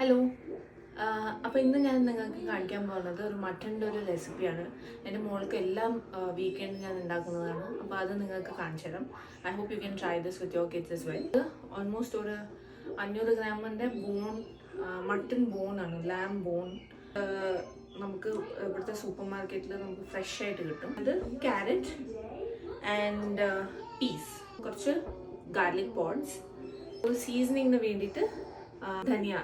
Hello. അപ്പോൾ ഇന്ന് ഞാൻ നിങ്ങൾക്ക് കാണിക്കാൻ പോകുന്നത് ഒരു മട്ടൻ്റെ ഒരു റെസിപ്പിയാണ്. എൻ്റെ മോൾക്ക് എല്ലാം വീക്കെൻഡ് ഞാൻ ഉണ്ടാക്കുന്നതാണ്. അപ്പോൾ അത് നിങ്ങൾക്ക് കാണിച്ചു തരാം. I hope you can try this with your kids as well. ഇത് ഓൾമോസ്റ്റ് ഒരു 500 ഗ്രാമിൻ്റെ ബോൺ, മട്ടൺ ബോണാണ്, ലാം ബോൺ. നമുക്ക് ഇവിടുത്തെ സൂപ്പർ മാർക്കറ്റിൽ നമുക്ക് ഫ്രഷ് ആയിട്ട് കിട്ടും. അത് ക്യാരറ്റ് ആൻഡ് പീസ്, കുറച്ച് ഗാർലിക് പോഡ്സ്, ഒരു സീസണിങ്ങിന് വേണ്ടിയിട്ട് ധനിയ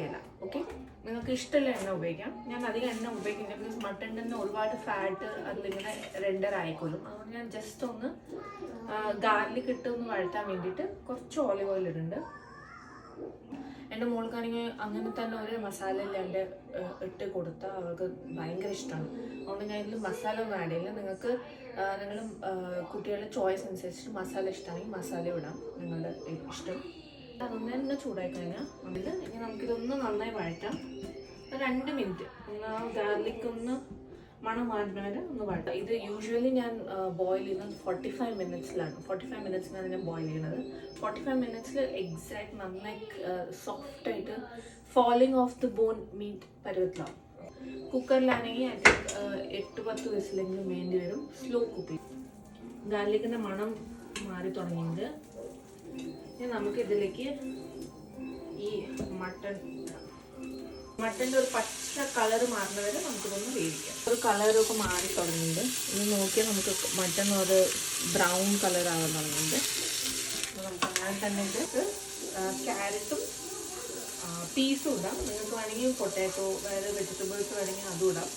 ഇല. ഓക്കെ, നിങ്ങൾക്ക് ഇഷ്ടമുള്ള എണ്ണ ഉപയോഗിക്കാം. ഞാൻ അധികം എണ്ണ ഉപയോഗിക്കുന്നില്ല, ബിക്കോസ് മട്ടണിൽ തന്നെ ഒരുപാട് ഫാറ്റ് അതിലിങ്ങനെ റെൻഡർ ആയിക്കോളും. അതുകൊണ്ട് ഞാൻ ജസ്റ്റ് ഒന്ന് ഗാർലിക് ഇട്ട് ഒന്ന് വഴറ്റാൻ വേണ്ടിയിട്ട് കുറച്ച് ഓലിവ് ഓയിൽ ഇടുന്നുണ്ട്. എൻ്റെ മോൾക്കാണെങ്കിൽ അങ്ങനെ തന്നെ ഒരു മസാല ഇല്ലാണ്ട് ഇട്ട് കൊടുത്താൽ അവൾക്ക് ഭയങ്കര ഇഷ്ടമാണ്. അതുകൊണ്ട് ഞാൻ ഇതിൽ മസാല ഒന്നും ആഡ് ചെയ്യില്ല. നിങ്ങൾ കുട്ടികളുടെ ചോയ്സ് അനുസരിച്ചിട്ട് മസാല ഇഷ്ടമാണെങ്കിൽ മസാല ഇടാം, നിങ്ങളുടെ ഇഷ്ടം. അതൊന്ന് തന്നെ ചൂടായി കഴിഞ്ഞാൽ അതിൽ ഇനി നമുക്കിതൊന്ന് നന്നായി വഴറ്റാം. 2 മിനിറ്റ് ഗാർലിക് ഒന്ന് മണം മാറുന്ന വരെ ഒന്ന് വഴറ്റാം. ഇത് യൂഷ്വലി ഞാൻ ബോയിൽ ചെയ്യുന്നത് 45 മിനിറ്റ്സിലാണ്. 45 മിനിറ്റ്സിനാണ് ഞാൻ ബോയിൽ ചെയ്യുന്നത്. 45 മിനിറ്റ്സിൽ എക്സാക്ട് നന്നായി സോഫ്റ്റായിട്ട് falling off the bone meat പരുവത്തിലാവും. കുക്കറിലാണെങ്കിൽ അത് 8-10 വിസിലെങ്കിലും വേണ്ടി വരും. Slow cooking. ഗാർലിക്കിൻ്റെ മണം മാറി തുടങ്ങിയത് നമുക്ക് ഇതിലേക്ക് ഈ മട്ടൻ്റെ ഒരു പച്ച കളർ മാറുന്നവരെ നമുക്കിതൊന്ന് വേവിക്കാം. ഒരു കളറൊക്കെ മാറി തുടങ്ങിയിട്ടുണ്ട്. ഇത് നോക്കിയാൽ നമുക്ക് മട്ടൺ ഒരു ബ്രൗൺ കളർ ആവാൻ തുടങ്ങിയിട്ടുണ്ട്. നമുക്ക് അങ്ങനെ തന്നെ ഇത് ക്യാരറ്റും പീസും ഇടാം. നിങ്ങൾക്ക് വേണമെങ്കിൽ പൊട്ടാറ്റോ, വേറെ വെജിറ്റബിൾസ് വേണമെങ്കിൽ അതും ഇടാം.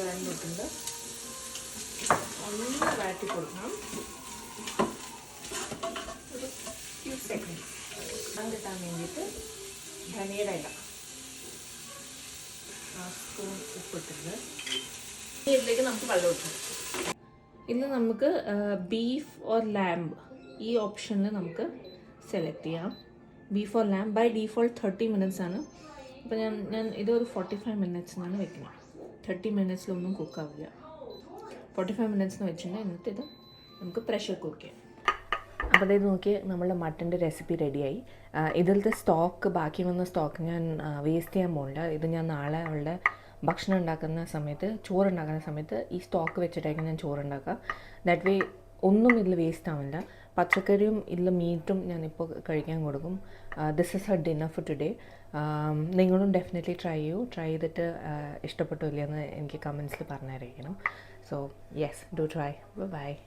വേണ്ടിയിട്ടുണ്ട്. ഒന്ന് വഴറ്റി കൊടുക്കണം. സെക്കൻഡ് കിട്ടാൻ വേണ്ടിയിട്ട് ധനിയയുടെ ഇല സ്പൂൺ ഉപ്പിട്ടിട്ട് ഇതിലേക്ക് നമുക്ക് വെള്ളം ഒഴിക്കണം. ഇന്ന് നമുക്ക് ബീഫ് ഓർ ലാംബ് ഈ ഓപ്ഷനിൽ നമുക്ക് സെലക്ട് ചെയ്യാം. Beef or lamb by default 30 minutes ആണ്. അപ്പോൾ ഞാൻ ഇതൊരു 45 മിനിറ്റ്സിനാണ് വെക്കുന്നത്. 30 മിനിറ്റ്സിലൊന്നും കുക്കാവില്ല. 45 മിനിറ്റ്സിന് വെച്ചിട്ടുണ്ടെങ്കിൽ എന്നിട്ട് ഇത് നമുക്ക് പ്രഷർ കുക്ക് ചെയ്യാം. അപ്പോൾ ഇത് നോക്കി നമ്മളുടെ മട്ടൻ്റെ റെസിപ്പി റെഡിയായി. ഇതിലത്തെ സ്റ്റോക്ക്, ബാക്കി വന്ന സ്റ്റോക്ക് ഞാൻ വേസ്റ്റ് ചെയ്യാൻ പോകില്ല. ഇത് ഞാൻ നാളെ അവളുടെ ഭക്ഷണം ഉണ്ടാക്കുന്ന സമയത്ത്, ചോറുണ്ടാക്കുന്ന സമയത്ത് ഈ സ്റ്റോക്ക് വെച്ചിട്ടായിരിക്കും ഞാൻ ചോറുണ്ടാക്കുക. ദാറ്റ് വേ ഒന്നും ഇതിൽ വേസ്റ്റ് ആവില്ല. പച്ചക്കറിയും ഇതിൽ മീറ്റും ഞാനിപ്പോൾ കഴിക്കാൻ കൊടുക്കും. This is her dinner for today. നിങ്ങളും ഡെഫിനറ്റ്ലി ട്രൈ ചെയ്തിട്ട് ഇഷ്ടപ്പെട്ടോ ഇല്ലയെന്ന് എനിക്ക് കമൻസിൽ പറഞ്ഞറിയിക്കണം. So yes, do try. By.